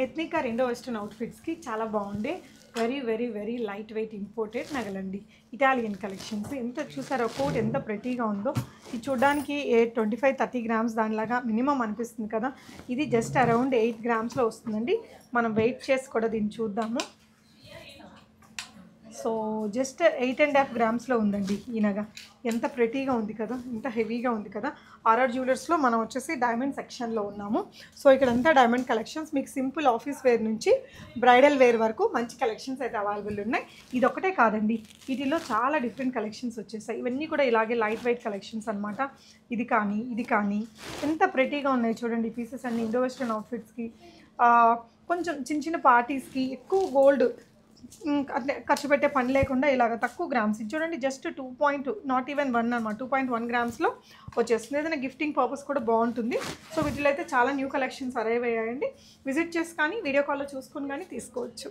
Ethnic or Indo western అవుట్ఫిట్స్కి చాలా బాగుండే very very very light weight imported నగలండి. Italian collections. ఎంత చూసారో కోట్ ఎంత ప్రెటీగా ఉందో. ఇది చూడడానికి 25-30 గ్రామ్స్ దానిలాగా మినిమం అనిపిస్తుంది కదా. ఇది జస్ట్ అరౌండ్ 8 గ్రామ్స్లో వస్తుందండి. మనం వెయిట్ చేసి కూడా దీన్ని చూద్దాము. సో జస్ట్ 8.5 గ్రామ్స్లో ఉందండి ఈ నగ. ఎంత ప్రెటీగా ఉంది కదా, ఎంత హెవీగా ఉంది కదా. ఆర్ఆర్ జ్యువెలర్స్లో మనం వచ్చేసి డైమండ్ సెక్షన్లో ఉన్నాము. సో ఇక్కడంతా డైమండ్ కలెక్షన్స్. మీకు సింపుల్ ఆఫీస్ వేర్ నుంచి బ్రైడల్ వేర్ వరకు మంచి కలెక్షన్స్ అయితే అవైలబుల్ ఉన్నాయి. ఇది ఒకటే కాదండి, వీటిలో చాలా డిఫరెంట్ కలెక్షన్స్ వచ్చేసాయి. ఇవన్నీ కూడా ఇలాగే లైట్ వెయిట్ కలెక్షన్స్ అనమాట. ఇది కానీ ఎంత ప్రెటీగా ఉన్నాయి చూడండి. పీసెస్ అన్ని ఇండో వెస్టర్న్ అవుట్ఫిట్స్కి, కొంచెం చిన్న చిన్న పార్టీస్కి ఎక్కువ గోల్డ్ అట్లా ఖర్చు పెట్టే పని లేకుండా ఇలాగ తక్కువ గ్రామ్స్. ఇది చూడండి జస్ట్ 2 నాట్ ఈవెన్ 1 అనమాట. 2.1 గ్రామ్స్లో వచ్చేస్తుంది. ఏదైనా గిఫ్టింగ్ పర్పస్ కూడా బాగుంటుంది. సో వీటిలో అయితే చాలా న్యూ కలెక్షన్స్ అరైవ్ అయ్యాయండి. విజిట్ చేసి కానీ వీడియో కాల్లో చూసుకొని కానీ తీసుకోవచ్చు.